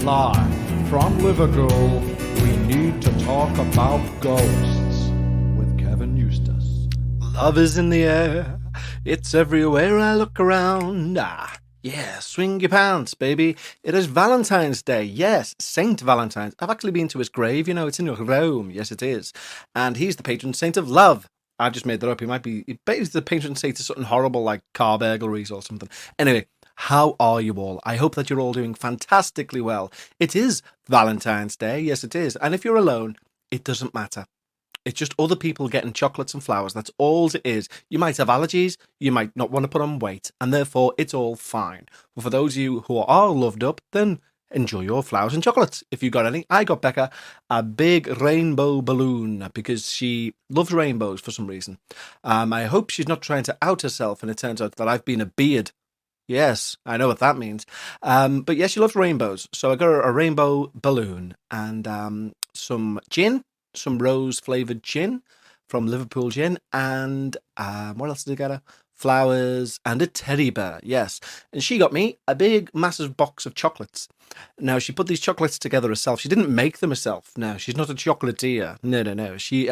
Live from Liverpool, we need to talk about ghosts with Kevin Eustace. Love is in the air, it's everywhere I look around. Yeah, swing your pants, baby. It is Valentine's Day. Yes, Saint Valentine's. I've actually been to his grave, you know, it's in Rome. Yes, it is. And he's the patron saint of love. I just made that up. He's the patron saint of something horrible like car burglaries or something. Anyway, how are you all? I hope that you're all doing fantastically well. It is Valentine's Day. Yes, it is. And if you're alone, it doesn't matter. It's just other people getting chocolates and flowers. That's all it is. You might have allergies. You might not want to put on weight. And therefore, it's all fine. But for those of you who are loved up, then enjoy your flowers and chocolates. If you got any, I got Bekah a big rainbow balloon because she loves rainbows for some reason. I hope she's not trying to out herself and it turns out that I've been a beard. Yes, I know what that means. But yes, she loves rainbows. So I got her a rainbow balloon and some gin, some rose-flavoured gin from Liverpool Gin, and what else did I get her? Flowers and a teddy bear, yes. And she got me a big, massive box of chocolates. Now, she put these chocolates together herself. She didn't make them herself. No, she's not a chocolatier. No. She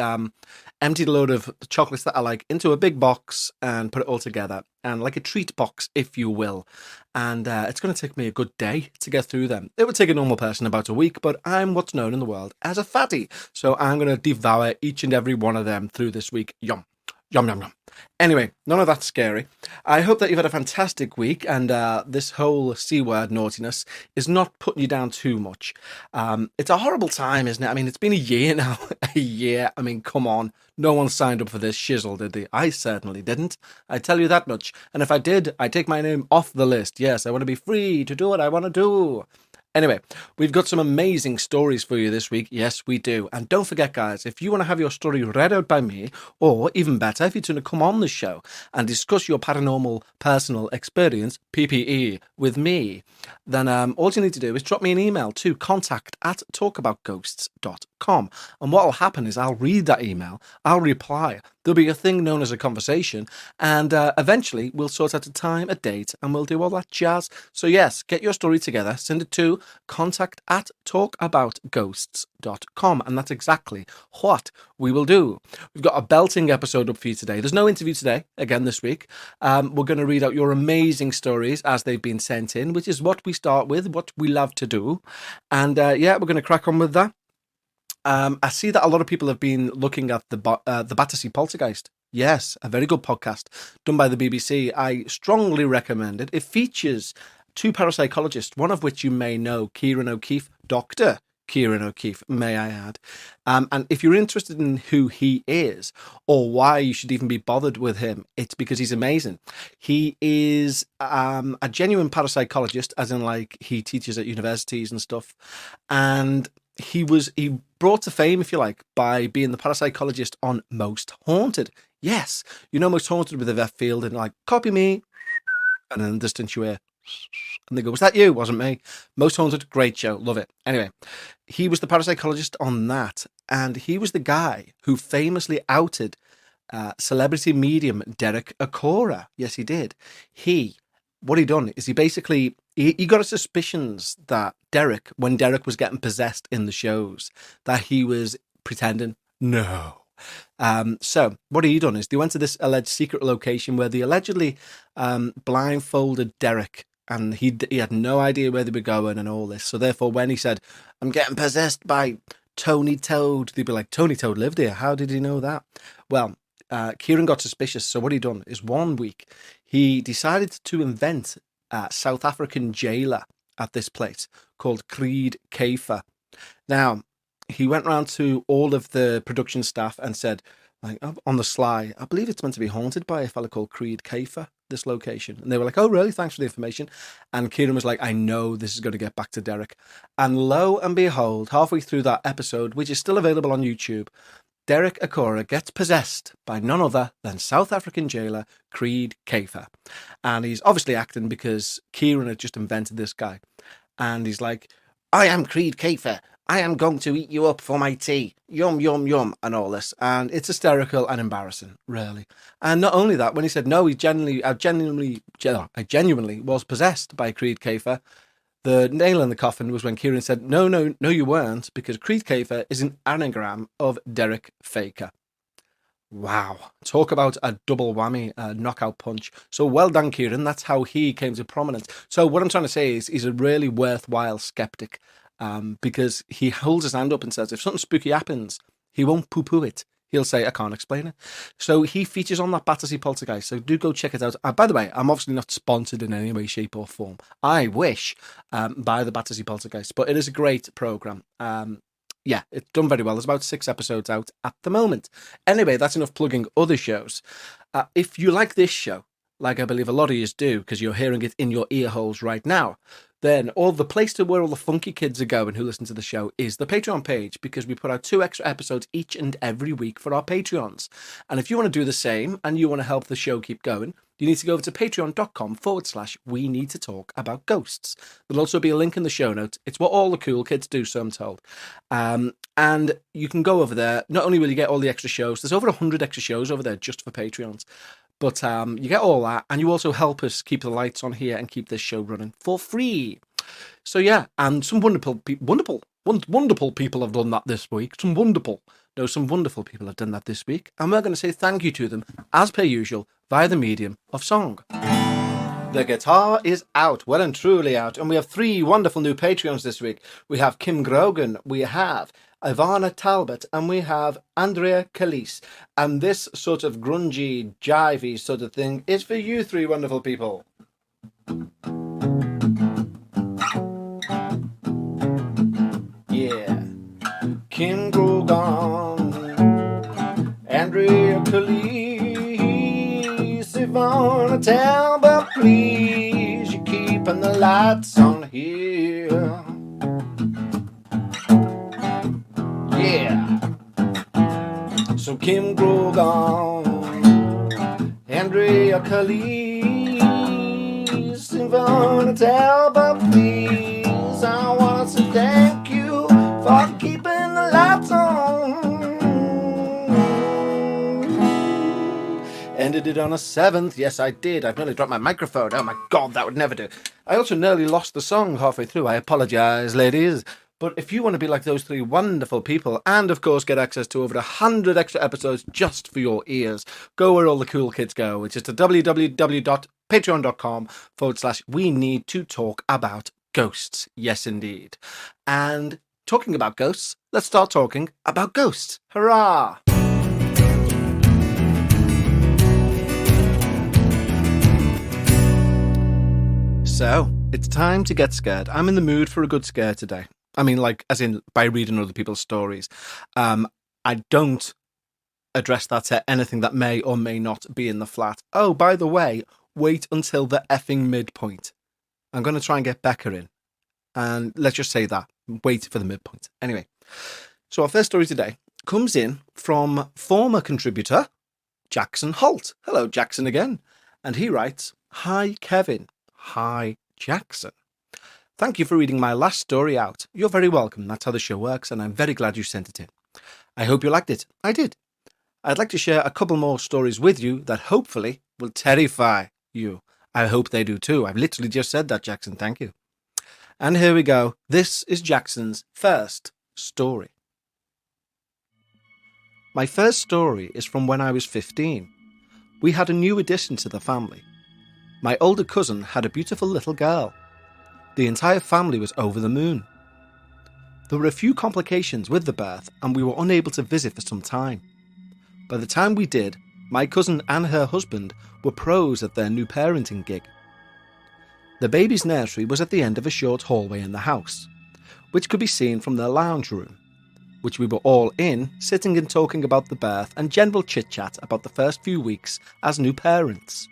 emptied a load of chocolates that I like into a big box and put it all together. And like a treat box, if you will. And it's going to take me a good day to get through them. It would take a normal person about a week, but I'm what's known in the world as a fatty. So I'm going to devour each and every one of them through this week. Yum. Yum, yum, yum. Anyway, none of that's scary. I hope that you've had a fantastic week and this whole C word naughtiness is not putting you down too much. It's a horrible time, isn't it? I mean, it's been a year now. A year. I mean, come on. No one signed up for this shizzle, did they? I certainly didn't. I tell you that much. And if I did, I take my name off the list. Yes, I want to be free to do what I want to do. Anyway, we've got some amazing stories for you this week. Yes, we do. And don't forget, guys, if you want to have your story read out by me, or even better, if you're going to come on the show and discuss your paranormal personal experience, PPE, with me, then all you need to do is drop me an email to contact@talkaboutghosts.com. And what will happen is I'll read that email, I'll reply, there'll be a thing known as a conversation, and eventually we'll sort out a time, a date, and we'll do all that jazz. So yes, get your story together, send it to contact@talkaboutghosts.com, and that's exactly what we will do. We've got a belting episode up for you today. There's no interview today, again this week. We're going to read out your amazing stories as they've been sent in, which is what we start with, what we love to do. And yeah, we're going to crack on with that. I see that a lot of people have been looking at the Battersea Poltergeist. Yes, a very good podcast done by the BBC. I strongly recommend it. It features two parapsychologists, one of which you may know, Kieran O'Keefe, Dr. Kieran O'Keefe, may I add. And if you're interested in who he is or why you should even be bothered with him, it's because he's amazing. He is a genuine parapsychologist, as in like he teaches at universities and stuff. And he brought to fame, if you like, by being the parapsychologist on Most Haunted. Yes, you know Most Haunted with the F field and like, copy me. And then in the distance you hear, and they go, was that you? Wasn't me. Most Haunted, great show, love it. Anyway, he was the parapsychologist on that, and he was the guy who famously outed celebrity medium Derek Acora. Yes, he did. What he done is he basically, he got his suspicions that Derek, when Derek was getting possessed in the shows, that he was pretending. No. So what he done is they went to this alleged secret location where they allegedly blindfolded Derek, and he had no idea where they were going and all this. So therefore, when he said, I'm getting possessed by Tony Toad, they'd be like, Tony Toad lived here. How did he know that? Well, Kieran got suspicious. So what he done is one week he decided to invent a South African jailer at this place called Creed Kafer. Now, he went round to all of the production staff and said, like, on the sly, I believe it's meant to be haunted by a fella called Creed Kafer, this location. And they were like, oh, really? Thanks for the information. And Kieran was like, I know this is going to get back to Derek. And lo and behold, halfway through that episode, which is still available on YouTube, Derek Acora gets possessed by none other than South African jailer Creed Kafer. And he's obviously acting because Kieran had just invented this guy. And he's like, I am Creed Kafer. I am going to eat you up for my tea. Yum, yum, yum, and all this. And it's hysterical and embarrassing, really. And not only that, when he said, no, I genuinely was possessed by Creed Kafer, The nail in the coffin was when Kieran said, no, you weren't, because Creed Cafer is an anagram of Derek Faker. Wow. Talk about a double whammy, a knockout punch. So well done, Kieran. That's how he came to prominence. So what I'm trying to say is he's a really worthwhile skeptic, because he holds his hand up and says, if something spooky happens, he won't poo-poo it. He'll say, I can't explain it. So he features on that Battersea Poltergeist. So do go check it out. By the way, I'm obviously not sponsored in any way, shape or form. I wish, by the Battersea Poltergeist. But it is a great programme. Yeah, it's done very well. There's about 6 episodes out at the moment. Anyway, that's enough plugging other shows. If you like this show, like I believe a lot of you do, because you're hearing it in your ear holes right now, then the place to where all the funky kids are going who listen to the show is the Patreon page, because we put out 2 extra episodes each and every week for our Patreons. And if you want to do the same and you want to help the show keep going, you need to go over to patreon.com/we need to talk about ghosts. There'll also be a link in the show notes. It's what all the cool kids do, so I'm told. And you can go over there. Not only will you get all the extra shows, there's over 100 extra shows over there just for Patreons. But you get all that, and you also help us keep the lights on here and keep this show running for free. So yeah, and some wonderful people have done that this week. Some wonderful people have done that this week, and we're going to say thank you to them, as per usual, via the medium of song. The guitar is out, well and truly out, and we have 3 wonderful new Patreons this week. We have Kim Grogan, we have Ivana Talbot, and we have Andrea Calise. And this sort of grungy, jivey sort of thing is for you 3 wonderful people. Yeah. Kim Grogan, Andrea Calise, Ivana Talbot, please, you're keeping the lights on here. Yeah. So Kim Grogan, Andrea Calise, Ivana Talbot, please, I want to say thank you for keeping the lights on. Ended it on a 7th. Yes, I did. I've nearly dropped my microphone. Oh my God, that would never do. I also nearly lost the song halfway through. I apologise, ladies. But if you want to be like those 3 wonderful people and, of course, get access to over 100 extra episodes just for your ears, go where all the cool kids go, which is to www.patreon.com/we need to talk about ghosts. Yes, indeed. And talking about ghosts, let's start talking about ghosts. Hurrah! So, it's time to get scared. I'm in the mood for a good scare today. I mean, like, as in by reading other people's stories. I don't address that to anything that may or may not be in the flat. Oh, by the way, wait until the effing midpoint. I'm going to try and get Bekah in. And let's just say that. Wait for the midpoint. Anyway, so our first story today comes in from former contributor Jackson Holt. Hello, Jackson again. And he writes, Hi, Kevin. Hi, Jackson. Thank you for reading my last story out. You're very welcome. That's how the show works, and I'm very glad you sent it in. I hope you liked it. I did. I'd like to share a couple more stories with you that hopefully will terrify you. I hope they do too. I've literally just said that, Jackson. Thank you. And here we go. This is Jackson's first story. My first story is from when I was 15. We had a new addition to the family. My older cousin had a beautiful little girl. The entire family was over the moon. There were a few complications with the birth, and we were unable to visit for some time. By the time we did, my cousin and her husband were pros at their new parenting gig. The baby's nursery was at the end of a short hallway in the house, which could be seen from their lounge room, which we were all in, sitting and talking about the birth and general chit-chat about the first few weeks as new parents.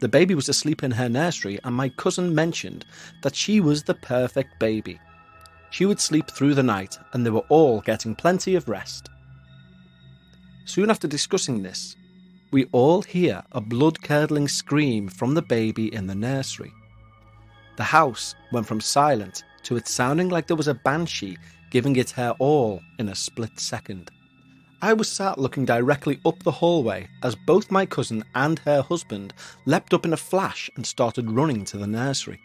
The baby was asleep in her nursery, and my cousin mentioned that she was the perfect baby. She would sleep through the night, and they were all getting plenty of rest. Soon after discussing this, we all hear a blood-curdling scream from the baby in the nursery. The house went from silent to it sounding like there was a banshee giving it her all in a split second. I was sat looking directly up the hallway as both my cousin and her husband leapt up in a flash and started running to the nursery.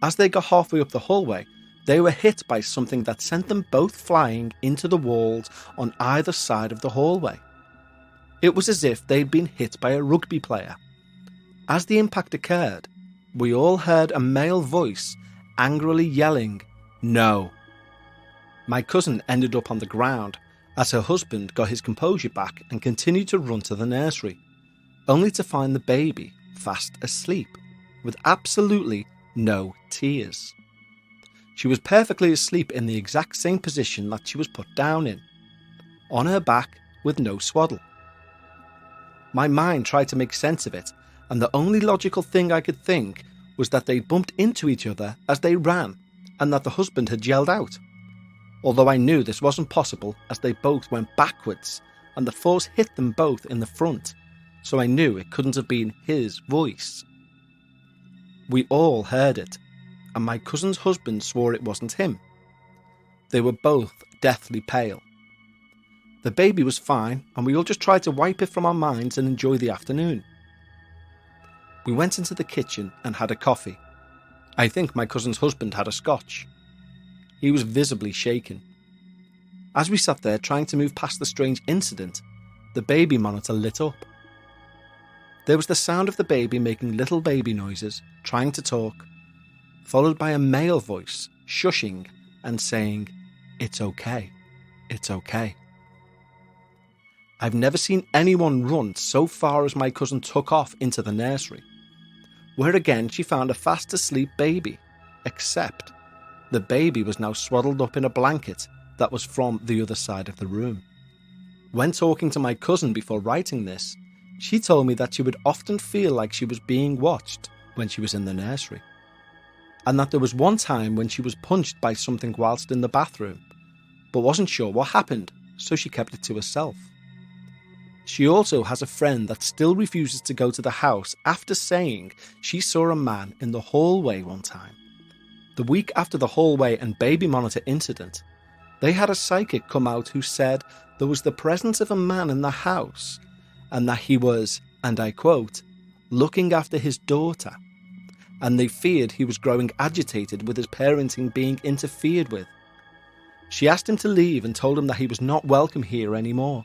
As they got halfway up the hallway, they were hit by something that sent them both flying into the walls on either side of the hallway. It was as if they'd been hit by a rugby player. As the impact occurred, we all heard a male voice angrily yelling, "No." My cousin ended up on the ground as her husband got his composure back and continued to run to the nursery, only to find the baby fast asleep, with absolutely no tears. She was perfectly asleep in the exact same position that she was put down in, on her back with no swaddle. My mind tried to make sense of it, and the only logical thing I could think was that they bumped into each other as they ran, and that the husband had yelled out. Although I knew this wasn't possible as they both went backwards, and the force hit them both in the front, so I knew it couldn't have been his voice. We all heard it, and my cousin's husband swore it wasn't him. They were both deathly pale. The baby was fine, and we all just tried to wipe it from our minds and enjoy the afternoon. We went into the kitchen and had a coffee. I think my cousin's husband had a scotch. He was visibly shaken. As we sat there trying to move past the strange incident, the baby monitor lit up. There was the sound of the baby making little baby noises, trying to talk, followed by a male voice shushing and saying, "It's okay, it's okay." I've never seen anyone run so far as my cousin took off into the nursery, where again she found a fast asleep baby, except the baby was now swaddled up in a blanket that was from the other side of the room. When talking to my cousin before writing this, she told me that she would often feel like she was being watched when she was in the nursery, and that there was one time when she was punched by something whilst in the bathroom, but wasn't sure what happened, so she kept it to herself. She also has a friend that still refuses to go to the house after saying she saw a man in the hallway one time. The week after the hallway and baby monitor incident, they had a psychic come out who said there was the presence of a man in the house and that he was, and I quote, looking after his daughter, and they feared he was growing agitated with his parenting being interfered with. She asked him to leave and told him that he was not welcome here anymore.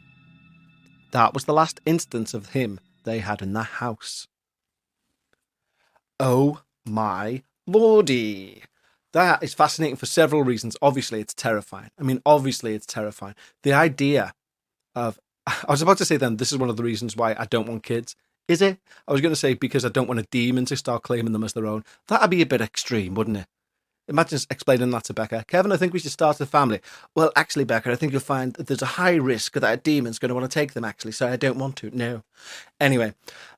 That was the last instance of him they had in the house. Oh my lordy. That is fascinating for several reasons. Obviously, it's terrifying. The idea of... I was about to say then, this is one of the reasons why I don't want kids. Is it? I was going to say because I don't want a demon to start claiming them as their own. That'd be a bit extreme, wouldn't it? Imagine explaining that to Bekah. Kevin, I think we should start a family. Well, actually, Bekah, I think you'll find that there's a high risk that a demon's going to want to take them, actually, so I don't want to. No. Anyway,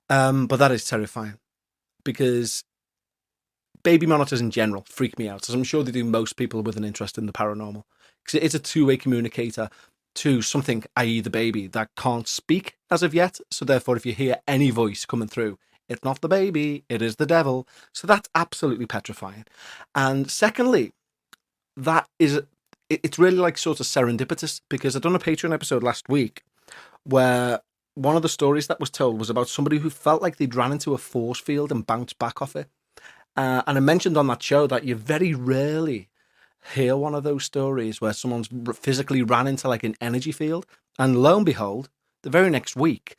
but that is terrifying because baby monitors in general freak me out, as I'm sure they do most people with an interest in the paranormal, because it is a two-way communicator to something, i.e. the baby, that can't speak as of yet. So therefore, if you hear any voice coming through, it's not the baby, it is the devil. So that's absolutely petrifying. And secondly, it's really like sort of serendipitous, because I've done a Patreon episode last week where one of the stories that was told was about somebody who felt like they'd ran into a force field and bounced back off it. And I mentioned on that show that you very rarely hear one of those stories where someone's physically ran into like an energy field. And lo and behold, the very next week,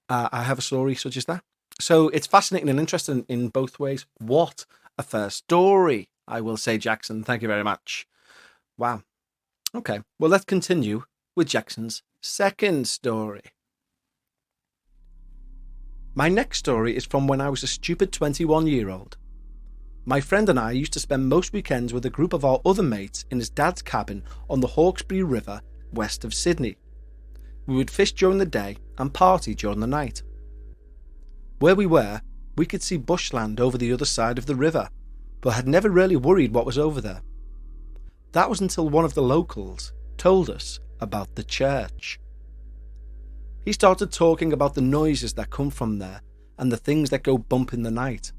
I have a story such as that. So it's fascinating and interesting in both ways. What a first story, I will say, Jackson. Thank you very much. Wow. Okay, well, let's continue with Jackson's second story. My next story is from when I was a stupid 21-year-old. My friend and I used to spend most weekends with a group of our other mates in his dad's cabin on the Hawkesbury River, west of Sydney. We would fish during the day and party during the night. Where we were, we could see bushland over the other side of the river, but had never really worried what was over there. That was until one of the locals told us about the church. He started talking about the noises that come from there and the things that go bump in the night.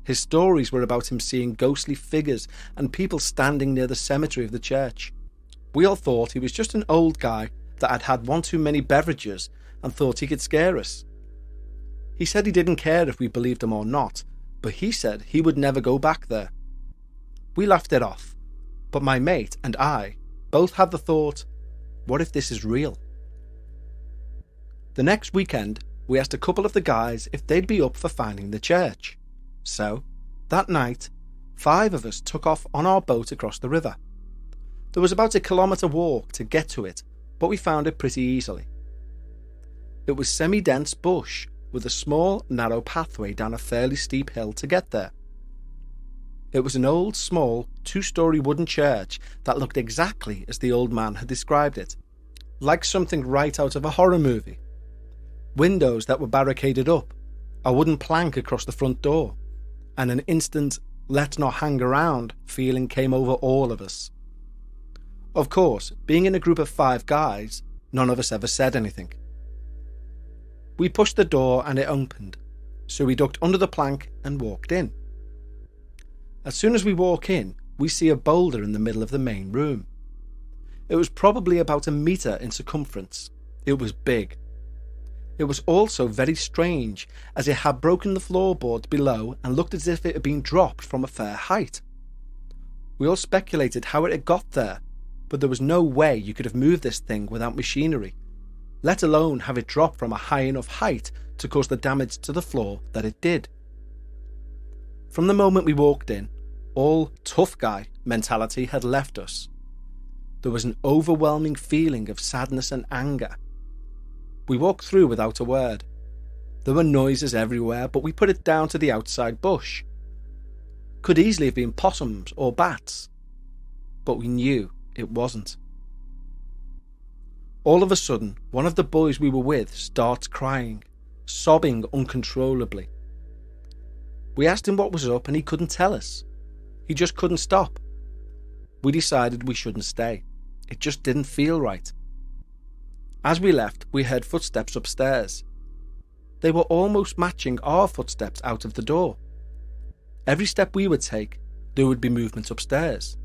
His stories were about him seeing ghostly figures and people standing near the cemetery of the church. We all thought he was just an old guy that had had one too many beverages and thought he could scare us. He said he didn't care if we believed him or not, but he said he would never go back there, We laughed it off, but my mate and I both had the thought, what if this is real? The next weekend, we asked a couple of the guys if they'd be up for finding the church. So, that night, 5 of us took off on our boat across the river. There was about a kilometre walk to get to it, but we found it pretty easily. It was semi-dense bush with a small, narrow pathway down a fairly steep hill to get there. It was an old, small, 2-storey wooden church that looked exactly as the old man had described it, like something right out of a horror movie. Windows that were barricaded up, a wooden plank across the front door, and an instant let's not hang around feeling came over all of us. Of course, being in a group of 5 guys, none of us ever said anything. We pushed the door and it opened, so we ducked under the plank and walked in. As soon as we walk in, we see a boulder in the middle of the main room. It was probably about 1 metre in circumference. It was big. It was also very strange, as it had broken the floorboards below and looked as if it had been dropped from a fair height. We all speculated how it had got there, but there was no way you could have moved this thing without machinery, let alone have it drop from a high enough height to cause the damage to the floor that it did. From the moment we walked in, all tough guy mentality had left us. There was an overwhelming feeling of sadness and anger. We walked through without a word. There were noises everywhere, but we put it down to the outside bush. Could easily have been possums or bats, but we knew it wasn't. All of a sudden, one of the boys we were with starts crying, sobbing uncontrollably. We asked him what was up and he couldn't tell us. He just couldn't stop. We decided we shouldn't stay. It just didn't feel right. As we left, we heard footsteps upstairs. They were almost matching our footsteps out of the door. Every step we would take, there would be movement upstairs.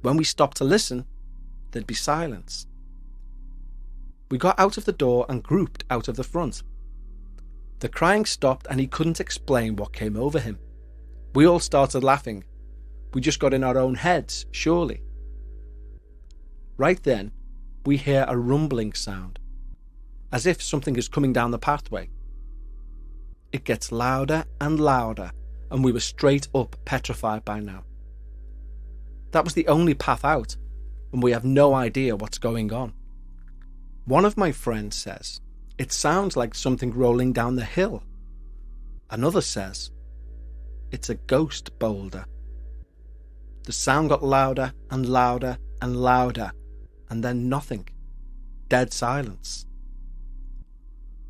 When we stopped to listen, there'd be silence. We got out of the door and grouped out of the front. The crying stopped and he couldn't explain what came over him. We all started laughing. We just got in our own heads, surely. Right then, we hear a rumbling sound, as if something is coming down the pathway. It gets louder and louder, and we were straight up petrified by now. That was the only path out, and we have no idea what's going on. One of my friends says, it sounds like something rolling down the hill. Another says, it's a ghost boulder. The sound got louder and louder and louder, and then nothing. Dead silence.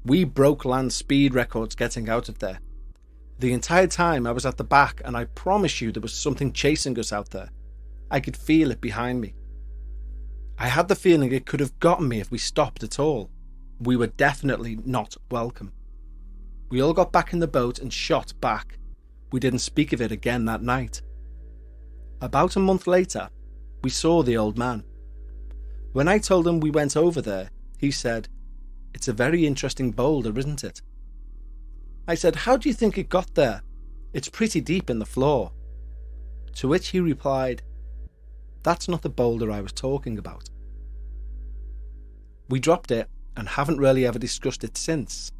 We broke land speed records getting out of there. The entire time I was at the back, and I promise you there was something chasing us out there. I could feel it behind me. I had the feeling it could have gotten me if we stopped at all. We were definitely not welcome. We all got back in the boat and shot back. We didn't speak of it again that night. About a month later, we saw the old man. When I told him we went over there, he said, it's a very interesting boulder, isn't it? I said, how do you think it got there? It's pretty deep in the floor. To which he replied, that's not the boulder I was talking about. We dropped it and haven't really ever discussed it since.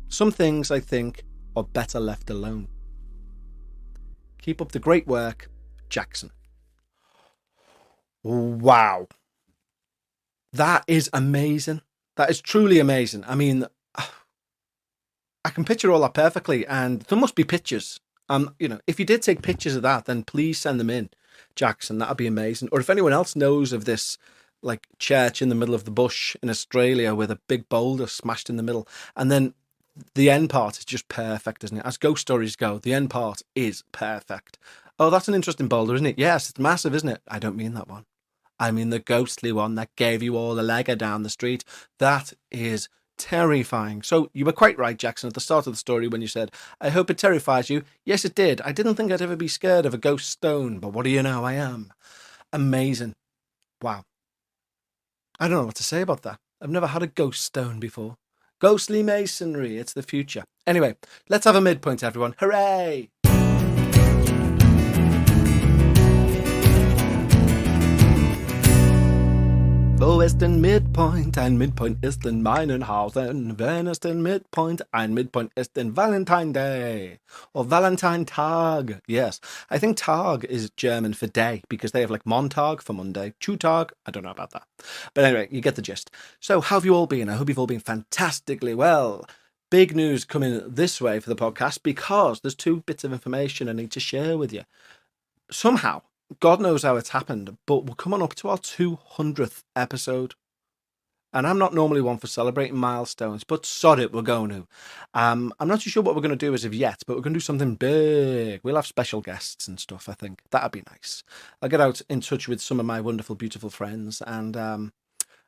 Some things, I think, are better left alone. Keep up the great work, Jackson. Wow. That is amazing. That is truly amazing. I mean, I can picture all that perfectly, and there must be pictures. If you did take pictures of that, then please send them in, Jackson. That'd be amazing. Or if anyone else knows of this, like, church in the middle of the bush in Australia with a big boulder smashed in the middle, and then the end part is just perfect, isn't it? As ghost stories go, the end part is perfect. Oh, that's an interesting boulder, isn't it? Yes, it's massive, isn't it? I don't mean that one. I mean the ghostly one that gave you all the legger down the street. That is terrifying. So you were quite right, Jackson, at the start of the story when you said, I hope it terrifies you. Yes, it did. I didn't think I'd ever be scared of a ghost stone, but what do you know? I am. Amazing. Wow. I don't know what to say about that. I've never had a ghost stone before. Ghostly masonry. It's the future. Anyway, let's have a midpoint, everyone. Hooray! Wo ist den Midpoint? Ein Midpoint ist in meinen Hausen. Wenn es den Midpoint? Ein Midpoint ist in Valentine Day. Or Valentine Tag. Yes. I think Tag is German for day because they have like Montag for Monday. Tag. I don't know about that. But anyway, you get the gist. So how have you all been? I hope you've all been fantastically well. Big news coming this way for the podcast because there's 2 bits of information I need to share with you. Somehow, God knows how it's happened, but we're coming up to our 200th episode. And I'm not normally one for celebrating milestones, but sod it, we're going to. I'm not too sure what we're going to do as of yet, but we're going to do something big. We'll have special guests and stuff, I think. That'd be nice. I'll get out in touch with some of my wonderful, beautiful friends and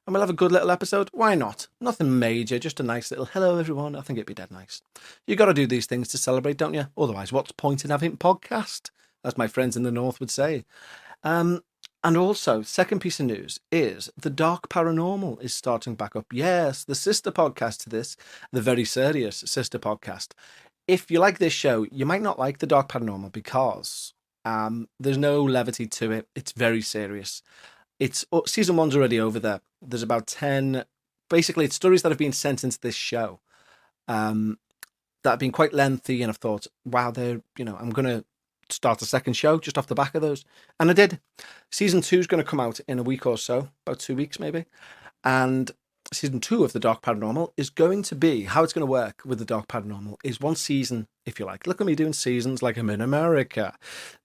we'll have a good little episode. Why not? Nothing major, just a nice little hello, everyone. I think it'd be dead nice. You got to do these things to celebrate, don't you? Otherwise, what's the point in having a podcast? As my friends in the North would say. And also, second piece of news is the Dark Paranormal is starting back up. Yes, the sister podcast to this, the very serious sister podcast. If you like this show, you might not like the Dark Paranormal because there's no levity to it. It's very serious. It's season 1's already over there. There's about 10. Basically, it's stories that have been sent into this show that have been quite lengthy, and I've thought, wow, I'm going to start a second show just off the back of those. And I did. Season 2 is going to come out in a week or so, about 2 weeks maybe. And season 2 of The Dark Paranormal is going to be, how it's going to work with The Dark Paranormal is 1 season, if you like. Look at me doing seasons like I'm in America.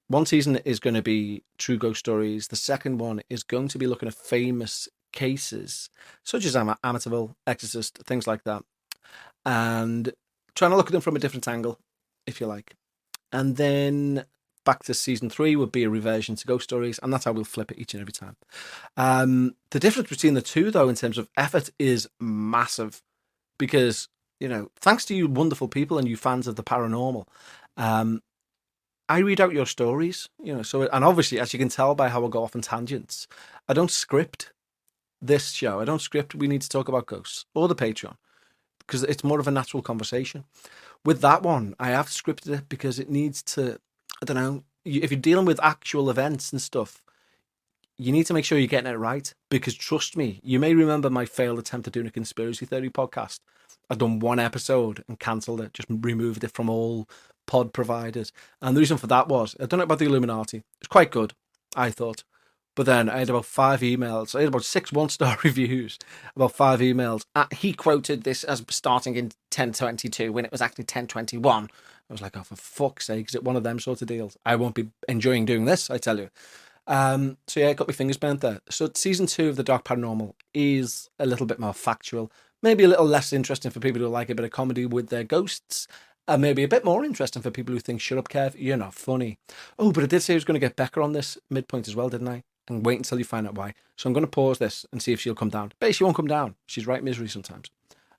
1 season is going to be true ghost stories. The second one is going to be looking at famous cases, such as Amityville, Exorcist, things like that. And trying to look at them from a different angle, if you like. And then back to season 3 would be a reversion to ghost stories, and that's how we'll flip it each and every time. The difference between the 2, though, in terms of effort is massive because, thanks to you wonderful people and you fans of the paranormal, I read out your stories, and obviously, as you can tell by how I go off on tangents, I don't script this show. I don't script we need to talk about ghosts or the Patreon because it's more of a natural conversation. With that one, I have scripted it because it needs to, I don't know, if you're dealing with actual events and stuff, you need to make sure you're getting it right because trust me, you may remember my failed attempt at doing a conspiracy theory podcast. I've done 1 episode and cancelled it, just removed it from all pod providers. And the reason for that was, I don't know about the Illuminati. It's quite good, I thought. But then I had about 5 emails. I had about 6 1-star reviews, about 5 emails. He quoted this as starting in 1022 when it was actually 1021. I was like, oh, for fuck's sake, is it one of them sort of deals? I won't be enjoying doing this, I tell you. So yeah, I got my fingers burnt there. So season 2 of The Dark Paranormal is a little bit more factual, maybe a little less interesting for people who like a bit of comedy with their ghosts, and maybe a bit more interesting for people who think, shut up, Kev, you're not funny. Oh, but I did say I was going to get Bekah on this midpoint as well, didn't I? And wait until you find out why. So I'm going to pause this and see if she'll come down. Bet she won't come down. She's right misery sometimes.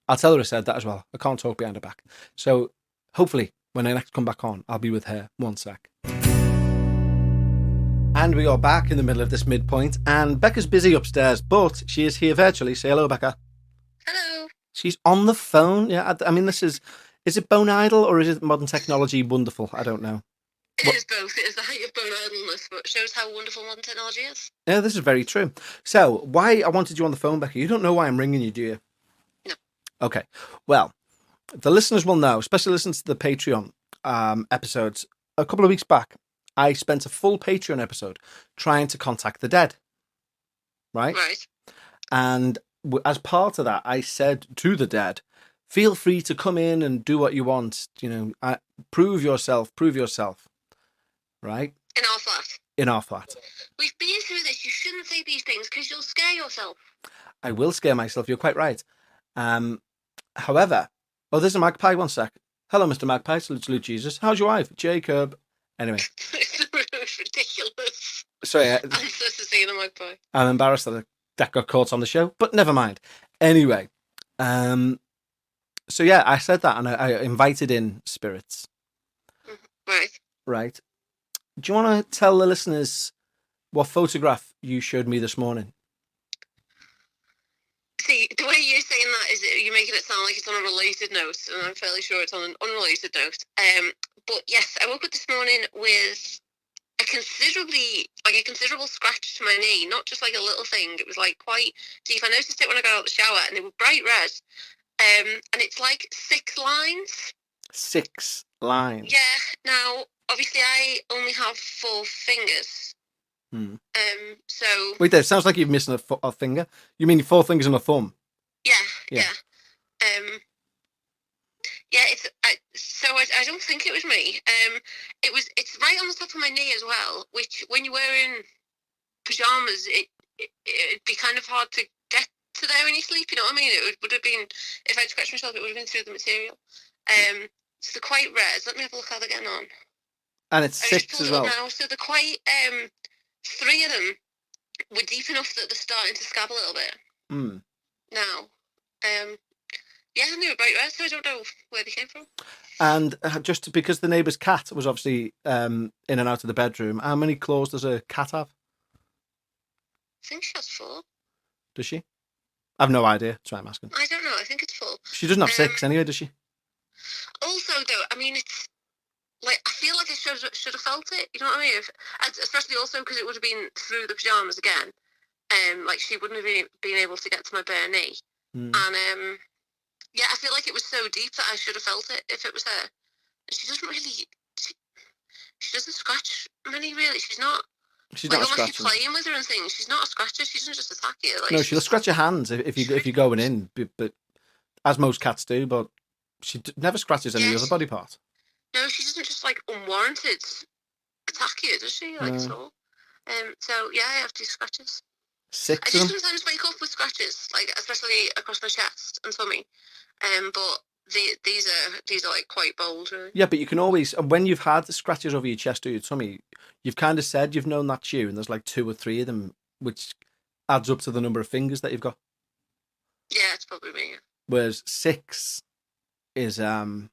I'll tell her I said that as well. I can't talk behind her back. So hopefully when I next come back on, I'll be with her. 1 sec. And we are back in the middle of this midpoint. And Bekah's busy upstairs, but she is here virtually. Say hello, Bekah. Hello. She's on the phone. Yeah, I mean, is it bone idle or is it modern technology wonderful? I don't know. It is both. It is the height of bone idleness, but it shows how wonderful modern technology is. Yeah, this is very true. So, why I wanted you on the phone, Bekah? You don't know why I'm ringing you, do you? No. Okay. Well, the listeners will know, especially listeners to the Patreon episodes. A couple of weeks back, I spent a full Patreon episode trying to contact the dead. Right? Right. And as part of that, I said to the dead, feel free to come in and do what you want. Prove yourself. Right? In our flat. We've been through this. You shouldn't say these things because you'll scare yourself. I will scare myself. You're quite right. However, there's a magpie. 1 sec. Hello, Mr. Magpie. Salute Jesus. How's your wife? Jacob. Anyway. It's ridiculous. Sorry. I'm supposed to say the magpie. I'm embarrassed that got caught on the show, but never mind. Anyway. So yeah, I said that and I invited in spirits. Right. Right. Do you want to tell the listeners what photograph you showed me this morning? See, the way you're saying that is you're making it sound like it's on a related note, and I'm fairly sure it's on an unrelated note. But yes, I woke up this morning with a considerable scratch to my knee, not just like a little thing. It was like quite deep. I noticed it when I got out of the shower, and they were bright red. And it's like 6 lines. 6 lines. Yeah. Now, obviously, I only have 4 fingers. So. Wait, there. Sounds like you're missing a finger. You mean 4 fingers and a thumb? Yeah. Yeah. Yeah, I don't think it was me. It's right on the top of my knee as well, which when you're wearing pajamas, it'd be kind of hard to get to there when you sleep, you know what I mean? It would have been, if I'd scratched myself, it would have been through the material. So they're quite red. Let me have a look how they're getting on. And it's 6 as well. Now. So they're quite, 3 of them were deep enough that they're starting to scab a little bit. Now. Yeah, and they were bright red, so I don't know where they came from. And just because the neighbour's cat was obviously in and out of the bedroom, how many claws does a cat have? I think she has 4. Does she? I've no idea. That's why I'm asking. I don't know. I think it's 4. She doesn't have 6 anyway, does she? Also, though, I mean, it's like I feel like I should have felt it. You know what I mean? Especially also because it would have been through the pajamas again. Like she wouldn't have been able to get to my bare knee. And yeah, I feel like it was so deep that I should have felt it if it was her. And she doesn't really. She doesn't scratch many, really. She's not like, not unless you're playing with her and things. She's not a scratcher. She doesn't just attack you. Like, no, she'll scratch your hands if you're going in, but as most cats do. But she never scratches any other body part. No, she doesn't just like unwarranted attack you, does she? Like at all. So yeah, I have 2 scratches. 6 I of do them? sometimes wake up with scratches, like especially across my chest and tummy. But these are like quite bold. Really. Yeah, but you can always, when you've had the scratches over your chest or your tummy, you've kind of said you've known that's you, and there's like 2 or 3 of them, which adds up to the number of fingers that you've got. Yeah, it's probably me. Yeah. Whereas 6 is, I'm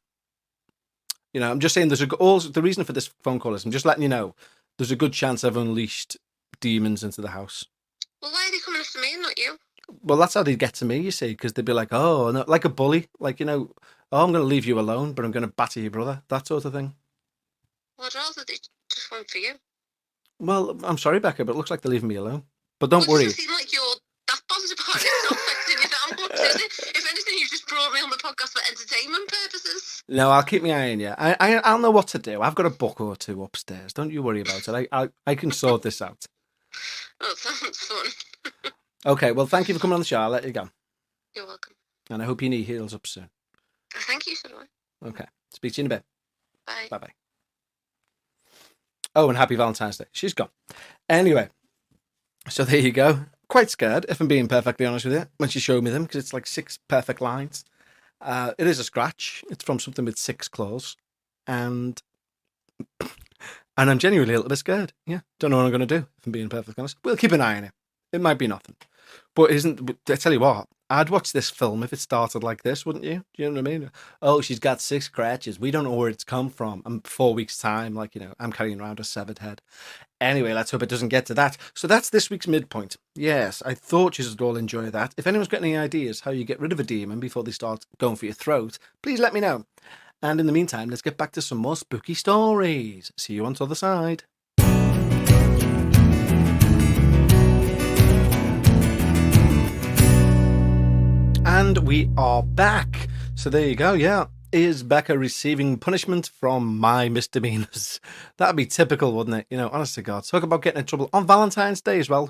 just saying the reason for this phone call is I'm just letting you know there's a good chance I've unleashed demons into the house. Well, why are they coming after me and not you? Well, that's how they get to me, you see, because they'd be like, oh, no, like a bully, like, oh, I'm going to leave you alone, but I'm going to batter your brother, that sort of thing. Well, I'd rather they just went for you. Well, I'm sorry, Bekah, but it looks like they're leaving me alone. But don't worry. It doesn't seem like you're that positive about it. It's not affecting you that much, is it? If anything, you just brought me on the podcast for entertainment purposes. No, I'll keep my eye on you. I'll know what to do. I've got a book or 2 upstairs. Don't you worry about it. I can sort this out. Oh, sounds fun. Okay, well, thank you for coming on the show. I'll let you go. You're welcome. And I hope your knee heals up soon. Thank you, so do I. Okay. Speak to you in a bit. Bye. Bye-bye. Oh, and happy Valentine's Day. She's gone. Anyway, so there you go. Quite scared, if I'm being perfectly honest with you, when she showed me them, because it's like 6 perfect lines. It is a scratch. It's from something with 6 claws. And I'm genuinely a little bit scared. Yeah. Don't know what I'm going to do, if I'm being perfectly honest. We'll keep an eye on it. It might be nothing. But I tell you what, I'd watch this film if it started like this, wouldn't you? Do you know what I mean? Oh, she's got 6 scratches. We don't know where it's come from. And 4 weeks' time, I'm carrying around a severed head. Anyway, let's hope it doesn't get to that. So that's this week's midpoint. Yes, I thought you would all enjoy that. If anyone's got any ideas how you get rid of a demon before they start going for your throat, please let me know. And in the meantime, let's get back to some more spooky stories. See you on the other side. And we are back. So there you go, yeah. Is Bekah receiving punishment from my misdemeanors? That'd be typical, wouldn't it? Honest to God. Talk about getting in trouble on Valentine's Day as well.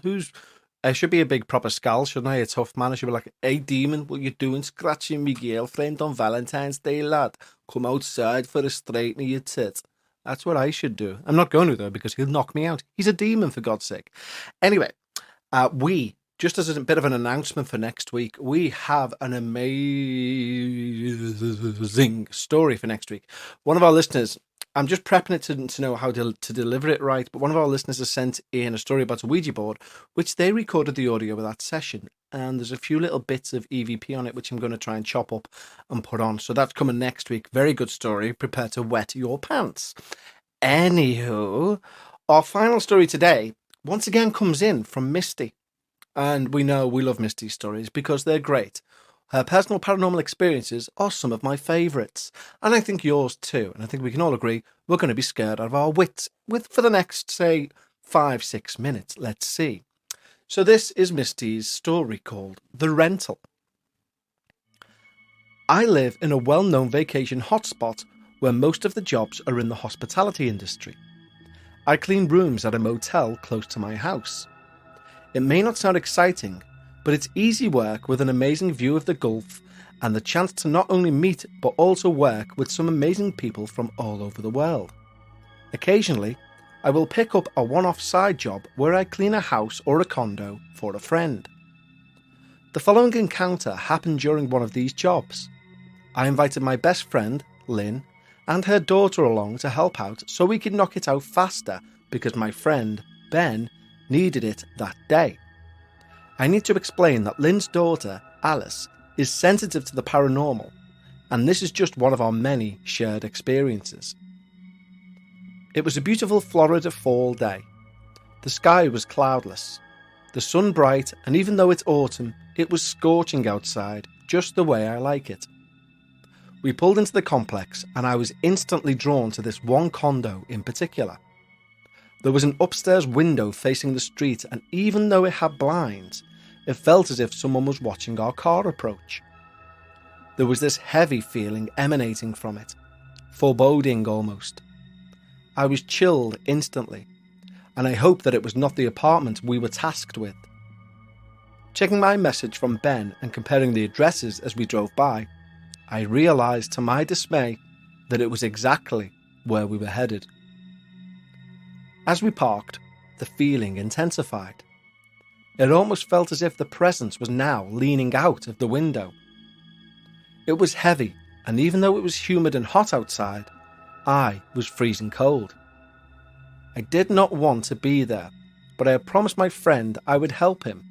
I should be a big proper skull, shouldn't I? A tough man. I should be like, hey, demon, what you doing scratching me girlfriend on Valentine's Day, lad? Come outside for a straighten of your tit. That's what I should do. I'm not going to, though, because he'll knock me out. He's a demon, for God's sake. Anyway, just as a bit of an announcement for next week, we have an amazing story for next week. One of our listeners, I'm just prepping it to know how to deliver it right, but one of our listeners has sent in a story about a Ouija board, which they recorded the audio of that session, and there's a few little bits of EVP on it, which I'm going to try and chop up and put on. So that's coming next week. Very good story. Prepare to wet your pants. Anywho, our final story today, once again, comes in from Misty. And we know we love Misty's stories because they're great. Her personal paranormal experiences are some of my favourites, and I think yours too, and I think we can all agree we're going to be scared out of our wits for the next, say, 5-6 minutes. Let's see. So this is Misty's story called The Rental. I live in a well-known vacation hotspot where most of the jobs are in the hospitality industry. I clean rooms at a motel close to my house. It may not sound exciting, but it's easy work with an amazing view of the Gulf and the chance to not only meet but also work with some amazing people from all over the world. Occasionally, I will pick up a one-off side job where I clean a house or a condo for a friend. The following encounter happened during one of these jobs. I invited my best friend, Lynn, and her daughter along to help out so we could knock it out faster because my friend, Ben, needed it that day. I need to explain that Lynn's daughter, Alice, is sensitive to the paranormal, and this is just one of our many shared experiences. It was a beautiful Florida fall day. The sky was cloudless, the sun bright, and even though it's autumn, it was scorching outside, just the way I like it. We pulled into the complex, and I was instantly drawn to this one condo in particular. There was an upstairs window facing the street, and even though it had blinds, it felt as if someone was watching our car approach. There was this heavy feeling emanating from it, foreboding almost. I was chilled instantly, and I hoped that it was not the apartment we were tasked with. Checking my message from Ben and comparing the addresses as we drove by, I realised to my dismay that it was exactly where we were headed. As we parked, the feeling intensified. It almost felt as if the presence was now leaning out of the window. It was heavy, and even though it was humid and hot outside, I was freezing cold. I did not want to be there, but I had promised my friend I would help him,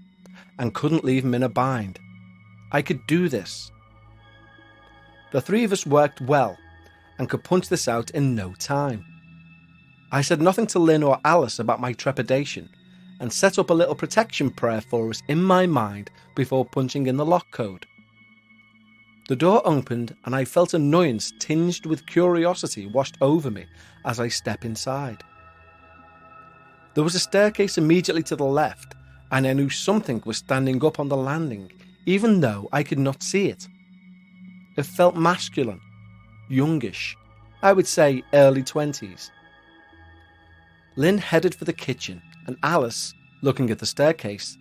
and couldn't leave him in a bind. I could do this. The three of us worked well, and could punch this out in no time. I said nothing to Lynn or Alice about my trepidation, and set up a little protection prayer for us in my mind before punching in the lock code. The door opened, and I felt annoyance tinged with curiosity washed over me as I stepped inside. There was a staircase immediately to the left, and I knew something was standing up on the landing, even though I could not see it. It felt masculine, youngish, I would say early 20s. Lynn headed for the kitchen, and Alice, looking at the staircase,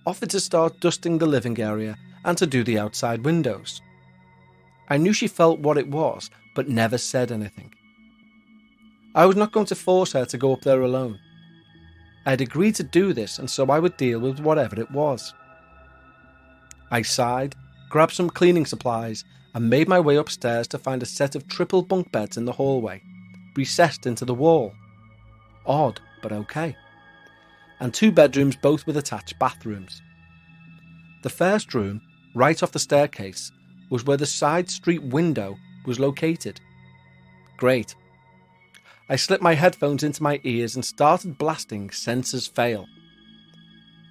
offered to start dusting the living area and to do the outside windows. I knew she felt what it was, but never said anything. I was not going to force her to go up there alone. I had agreed to do this, and so I would deal with whatever it was. I sighed, grabbed some cleaning supplies, and made my way upstairs to find a set of triple bunk beds in the hallway, recessed into the wall. Odd, but okay. And 2 bedrooms, both with attached bathrooms. The first room, right off the staircase, was where the side street window was located. Great. I slipped my headphones into my ears and started blasting Senses Fail.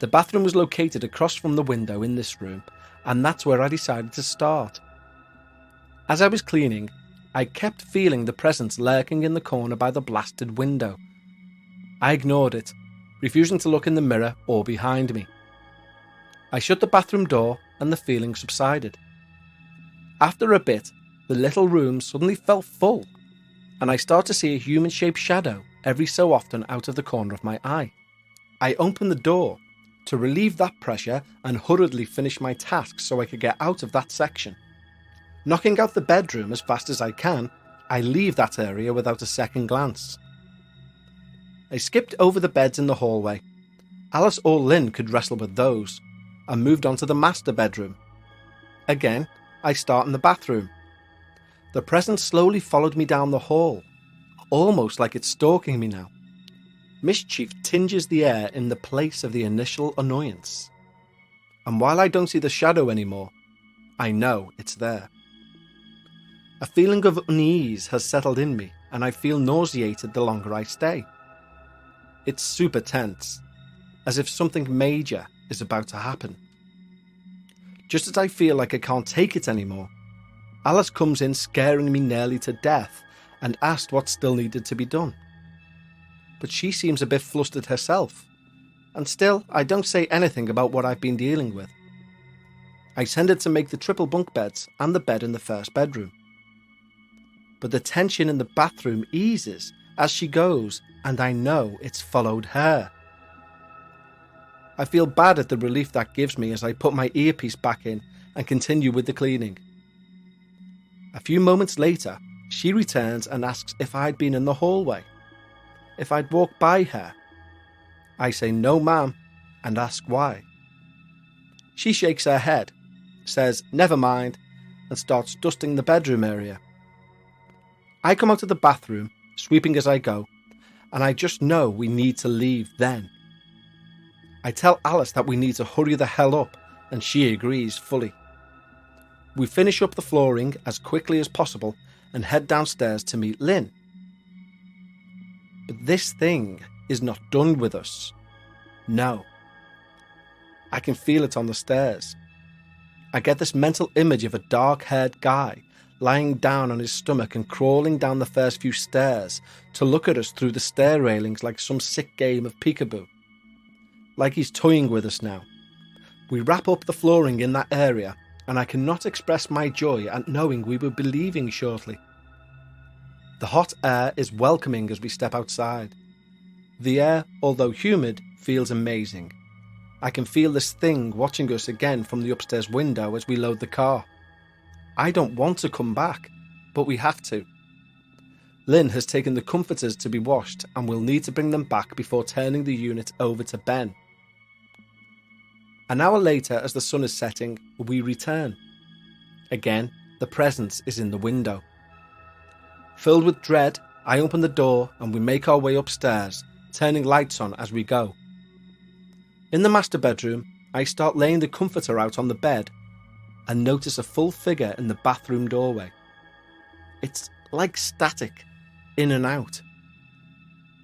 The bathroom was located across from the window in this room, and that's where I decided to start. As I was cleaning, I kept feeling the presence lurking in the corner by the blasted window. I ignored it, refusing to look in the mirror or behind me. I shut the bathroom door and the feeling subsided. After a bit, the little room suddenly felt full, and I started to see a human-shaped shadow every so often out of the corner of my eye. I opened the door to relieve that pressure and hurriedly finish my tasks so I could get out of that section. Knocking out the bedroom as fast as I can, I leave that area without a second glance. I skipped over the beds in the hallway. Alice or Lynn could wrestle with those, and moved on to the master bedroom. Again, I start in the bathroom. The presence slowly followed me down the hall, almost like it's stalking me now. Mischief tinges the air in the place of the initial annoyance. And while I don't see the shadow anymore, I know it's there. A feeling of unease has settled in me, and I feel nauseated the longer I stay. It's super tense, as if something major is about to happen. Just as I feel like I can't take it anymore, Alice comes in scaring me nearly to death and asked what still needed to be done. But she seems a bit flustered herself, and still I don't say anything about what I've been dealing with. I send her to make the triple bunk beds and the bed in the first bedroom. But the tension in the bathroom eases as she goes, and I know it's followed her. I feel bad at the relief that gives me as I put my earpiece back in and continue with the cleaning. A few moments later, she returns and asks if I'd been in the hallway, if I'd walked by her. I say no, ma'am, and ask why. She shakes her head, says never mind, and starts dusting the bedroom area. I come out of the bathroom, sweeping as I go, and I just know we need to leave then. I tell Alice that we need to hurry the hell up, and she agrees fully. We finish up the flooring as quickly as possible and head downstairs to meet Lynn. But this thing is not done with us. No. I can feel it on the stairs. I get this mental image of a dark-haired guy lying down on his stomach and crawling down the first few stairs to look at us through the stair railings like some sick game of peekaboo. Like he's toying with us now. We wrap up the flooring in that area, and I cannot express my joy at knowing we will be leaving shortly. The hot air is welcoming as we step outside. The air, although humid, feels amazing. I can feel this thing watching us again from the upstairs window as we load the car. I don't want to come back, but we have to. Lynn has taken the comforters to be washed and we'll need to bring them back before turning the unit over to Ben. An hour later, as the sun is setting, we return. Again, the presence is in the window. Filled with dread, I open the door and we make our way upstairs, turning lights on as we go. In the master bedroom, I start laying the comforter out on the bed and notice a full figure in the bathroom doorway. It's like static, in and out.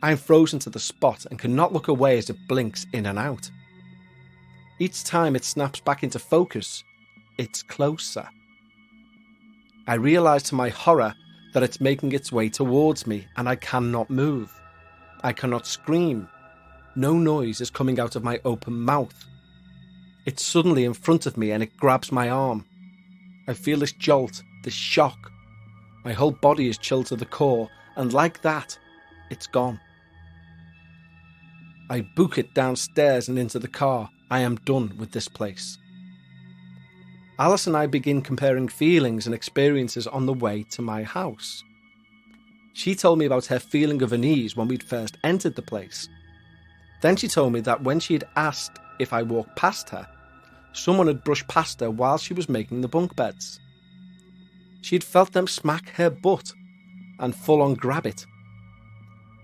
I'm frozen to the spot and cannot look away as it blinks in and out. Each time it snaps back into focus, it's closer. I realise to my horror that it's making its way towards me and I cannot move. I cannot scream. No noise is coming out of my open mouth. It's suddenly in front of me and it grabs my arm. I feel this jolt, this shock. My whole body is chilled to the core, and like that, it's gone. I book it downstairs and into the car. I am done with this place. Alice and I begin comparing feelings and experiences on the way to my house. She told me about her feeling of unease when we'd first entered the place. Then she told me that when she had asked if I walked past her, someone had brushed past her while she was making the bunk beds. She'd felt them smack her butt and full on grab it.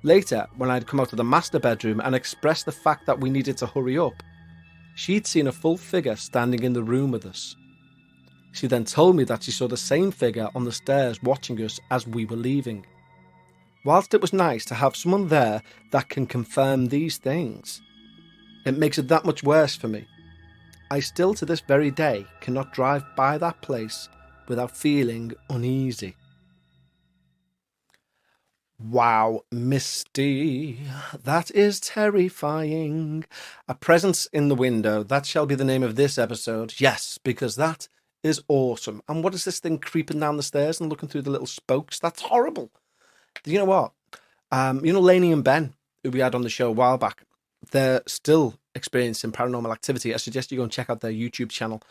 Later, when I'd come out of the master bedroom and expressed the fact that we needed to hurry up, she'd seen a full figure standing in the room with us. She then told me that she saw the same figure on the stairs watching us as we were leaving. Whilst it was nice to have someone there that can confirm these things, it makes it that much worse for me. I still to this very day cannot drive by that place without feeling uneasy. Wow, Misty, that is terrifying. A presence in the window, that shall be the name of this episode. Yes, because that is awesome. And what is this thing creeping down the stairs and looking through the little spokes? That's horrible. You know what? Lainey and Ben, who we had on the show a while back, they're still experiencing paranormal activity. I suggest you go and check out their YouTube channel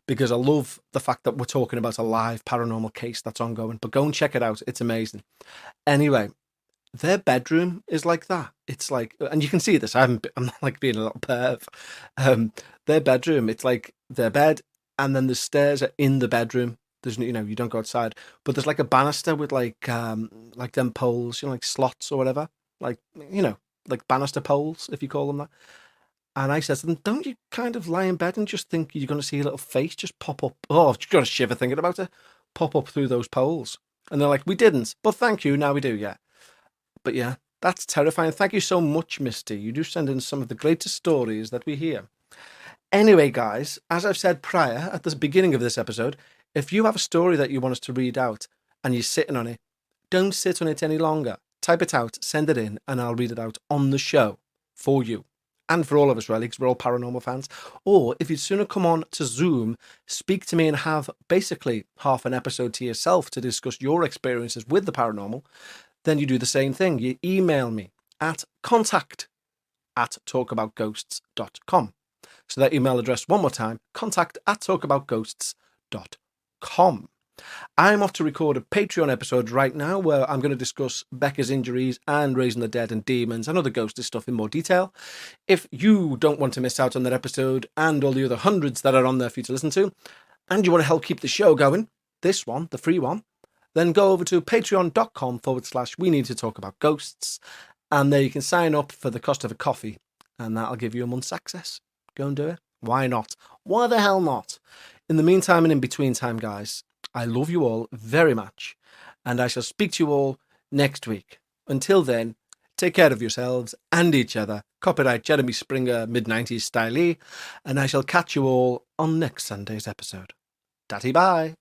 because I love the fact that we're talking about a live paranormal case that's ongoing. But go and check it out. It's amazing. Anyway, their bedroom is like that. It's like, and you can see this. I'm not like being a little perv. Their bedroom, it's like their bed, and then the stairs are in the bedroom. There's, you don't go outside, but there's like a banister with like them poles, like slots or whatever, like banister poles, if you call them that. And I said to them, don't you kind of lie in bed and just think you're going to see a little face just pop up? Oh, I've got a shiver thinking about it. Pop up through those poles. And they're like, we didn't, but thank you. Now we do, yeah. But yeah, that's terrifying. Thank you so much, Misty. You do send in some of the greatest stories that we hear. Anyway, guys, as I've said prior at the beginning of this episode, if you have a story that you want us to read out and you're sitting on it, don't sit on it any longer. Type it out, send it in, and I'll read it out on the show for you. And for all of us, really, because we're all paranormal fans. Or if you'd sooner come on to Zoom, speak to me and have basically half an episode to yourself to discuss your experiences with the paranormal, then you do the same thing. You email me at contact@talkaboutghosts.com. So that email address, one more time, contact@talkaboutghosts.com. I'm off to record a Patreon episode right now where I'm going to discuss Bekah's injuries and raising the dead and demons and other ghostly stuff in more detail. If you don't want to miss out on that episode and all the other hundreds that are on there for you to listen to, and you want to help keep the show going, this one, the free one, then go over to patreon.com/we need to talk about ghosts. And there you can sign up for the cost of a coffee, and that'll give you a month's access. Go and do it. Why not? Why the hell not? In the meantime and in between time, guys, I love you all very much, and I shall speak to you all next week. Until then, take care of yourselves and each other. Copyright Jeremy Springer, mid-90s style, and I shall catch you all on next Sunday's episode. Tatty bye.